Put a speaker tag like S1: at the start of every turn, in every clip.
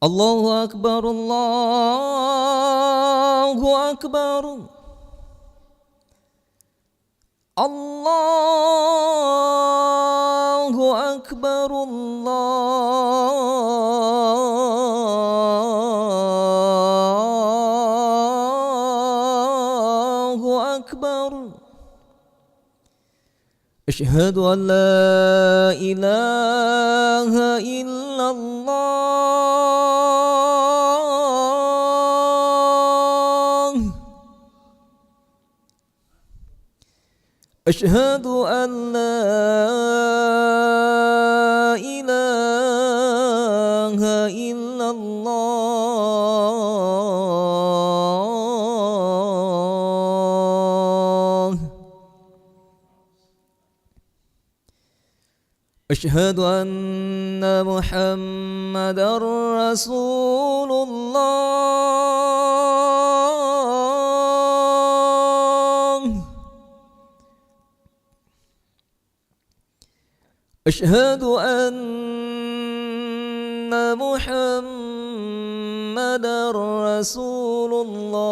S1: الله أكبر الله أكبر الله أكبر الله أكبر. أشهد أن لا إله إلا الله. أشهد أن لا إله إلا الله. أشهد أن محمدا رسول الله. أشهد أن محمدا رسول الله.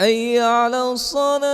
S1: حي على الصلاة.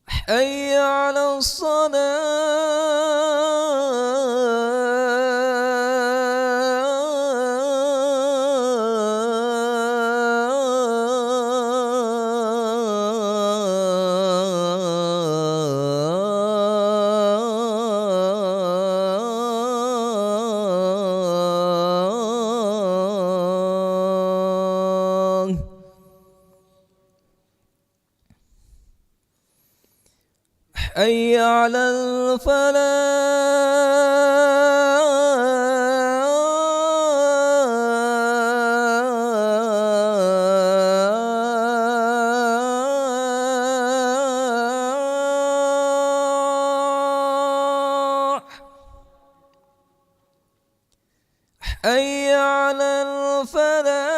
S1: حي على الصلاة. حي على الفلاح. حي على الفلاح.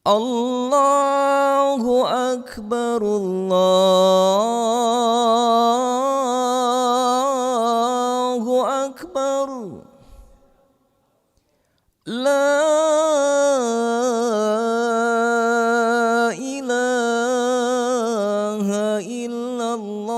S1: الله أكبر الله أكبر. لا إله إلا الله.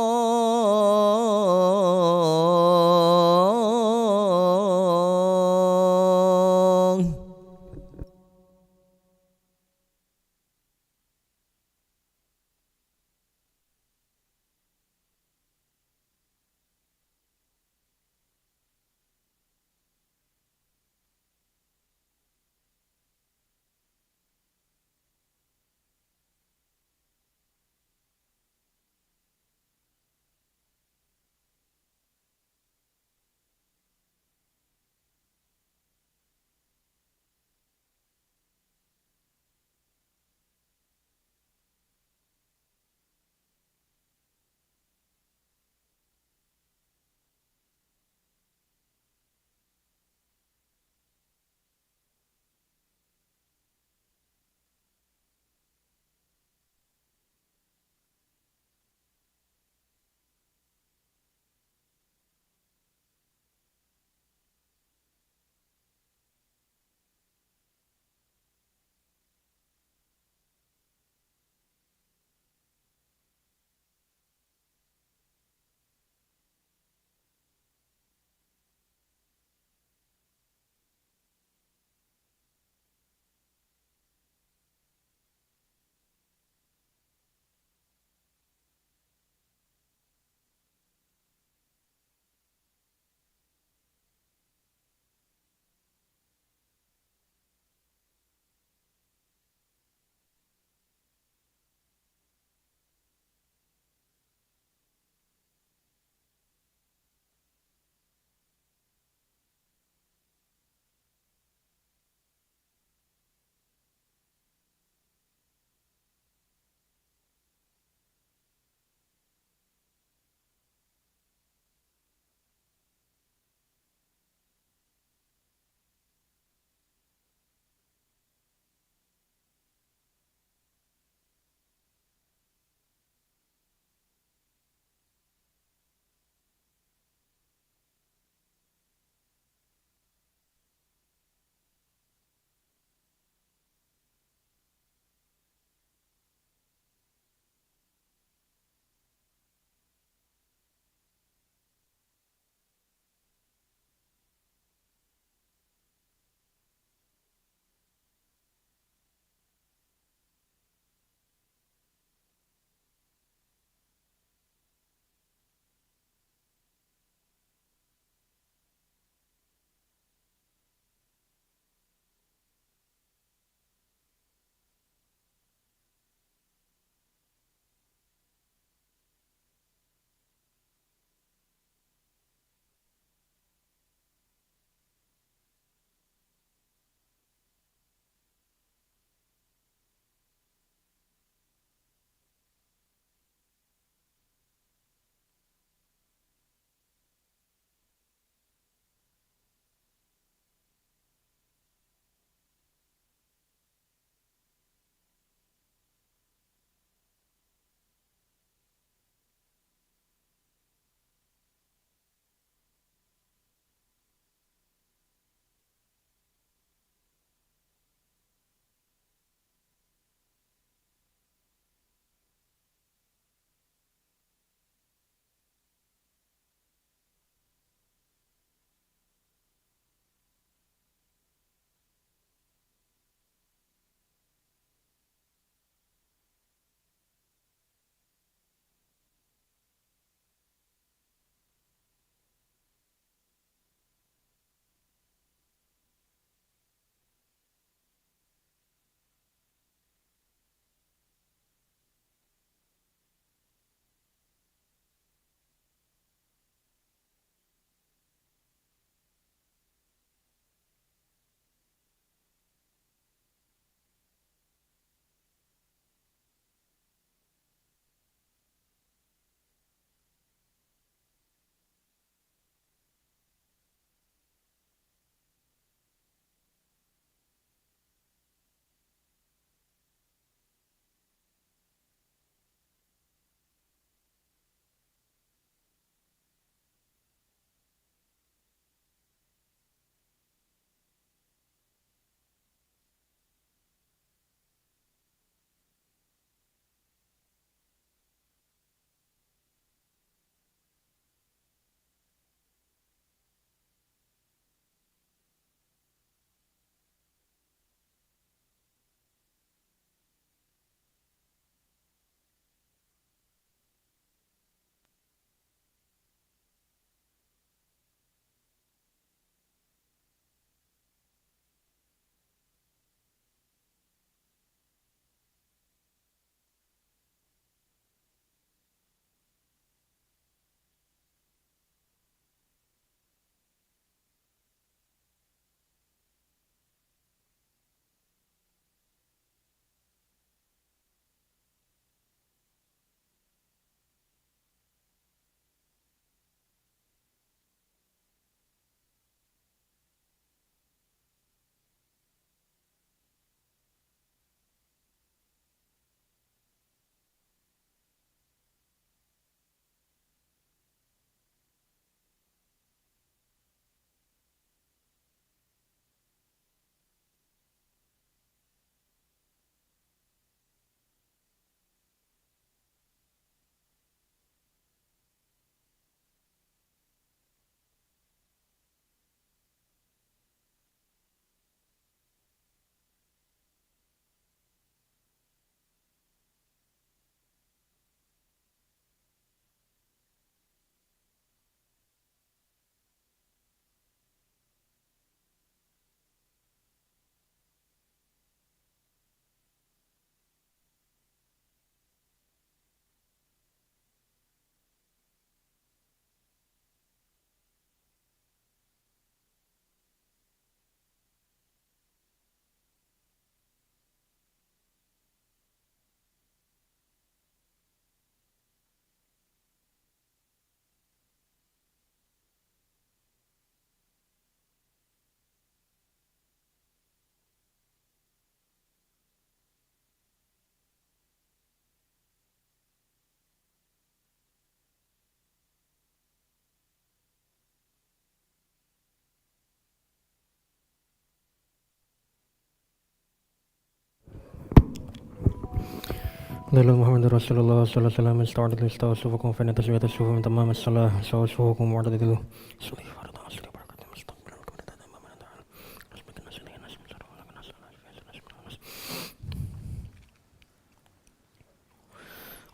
S2: Lalu Muhammad Rasulullah sallallahu alaihi wasallam ista'adatu istawasufukum fa inna taswiyata as-sufuf min tamam as-salah sawasufukum mu'tadilu suli farada asli barakatun mustaqbilan qiblat amama ta'ala asbiqna salihin asmi sarwa lana salat fi asmi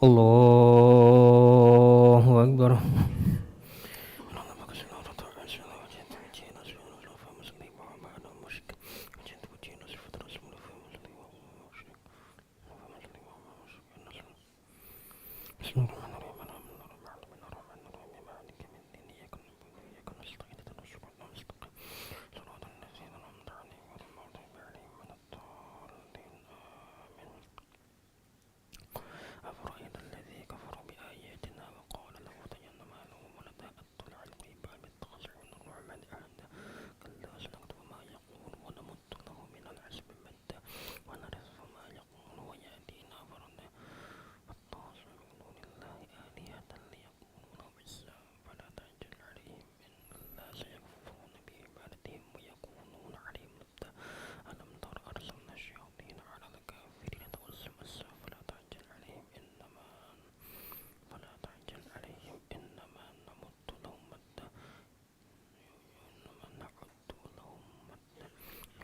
S2: Allahu akbar. أفرأيت الذي كفر بآياتنا وقال لأوتين مالا وولدا أطلع الغيب أم اتخذ عند الرحمن عهدا كلا سنكتب ما يقول ونمد له من العزم مدا ونرث ما يقول ويأتينا فردا فاتخذوا من دون الله آلهة ليكونوا عزا فلا تعجل عليهم إن الله سيكفرون بعبادتهم ويكونون عليهم ضدا ألم تر أرسلنا الشياطين على الكافرين تؤزم السا فلا تعجل عليهم إنما نمد لهم مدا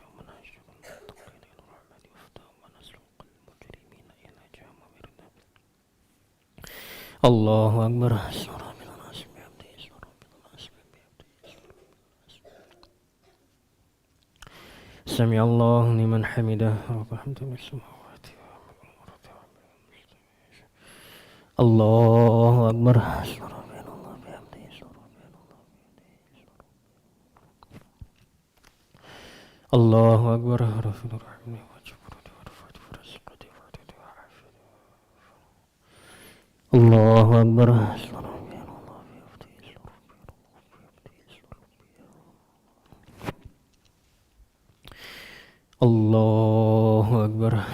S2: يوم نحشر المتقين إلى الرحمن وفدا ونسوق المجرمين إلى جهنم وردا الله أكبر. سمع الله لمن حمده رب الحمد للسماوات الله أكبر. الله أكبر. رفيع الرحمن وجبروت ورفعت ورزقت وعدت وعافيت الله أكبر. الله أكبر. الله أكبر.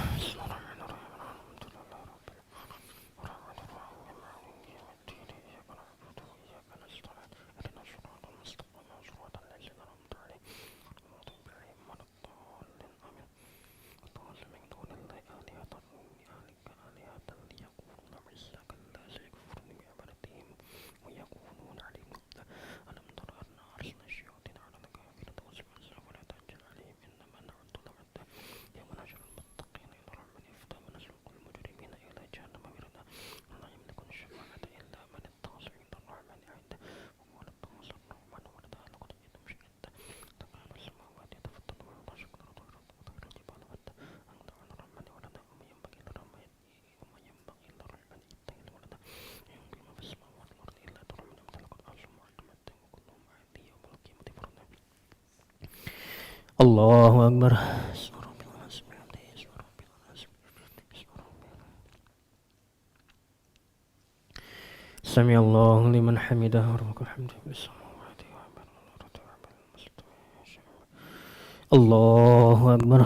S2: سمع الله لمن حمده ربك الحمد بالسماوات الله أكبر.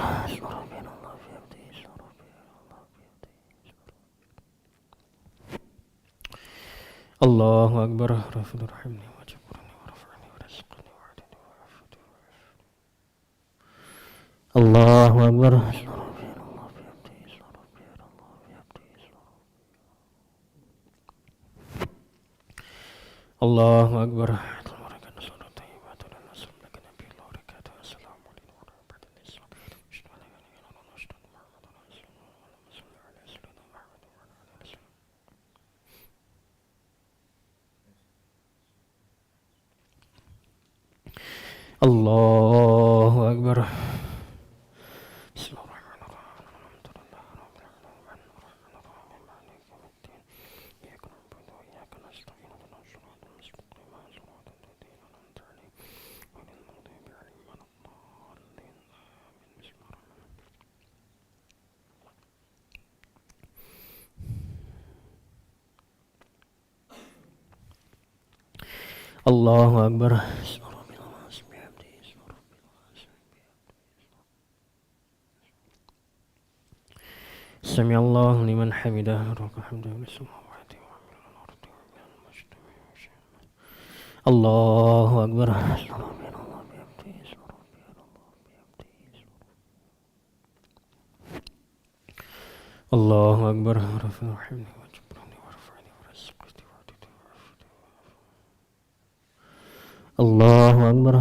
S2: الله أكبر. رفيع الرحمن وجبرني ورفعني ورزقني وعدني وعافيتني الله أكبر. الله أكبر. الله أكبر. الله أكبر. سمع الله لمن حمده ربك الحمد بالسماوات والأرض الله أكبر. Allahu Akbar. Rabbil rahimni wajburni warfa'ni warzuqni wa'dini wa'afini. Allahu Akbar.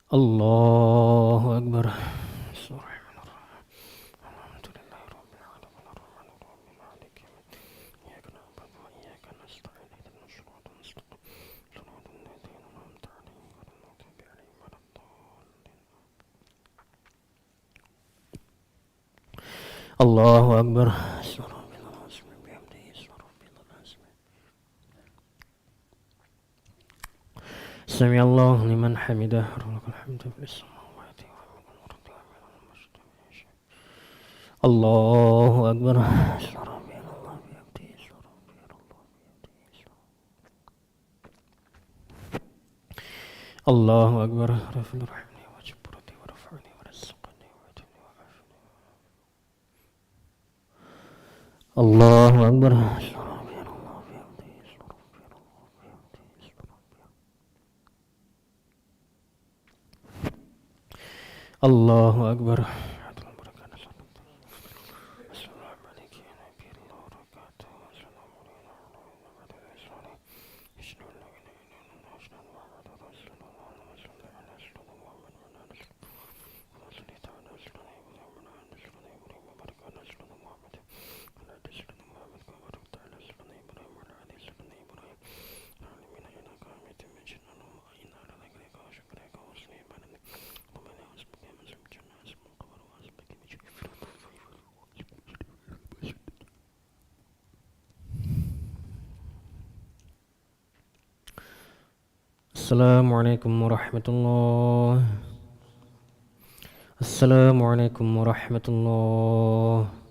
S2: Allahu Akbar. Allahu Akbar. Sami Allah liman hamidah. Rabbana hamdan fis samawati wal ardi wa min al-masjid. Allahu Akbar. Allahu Akbar. Rabbil rahimni wajburni warfa'ni warzuqni wa'dini wa'afini. Allahu Akbar. Allahu Akbar. Assalamualaikum warahmatullahi. Assalamualaikum warahmatullahi.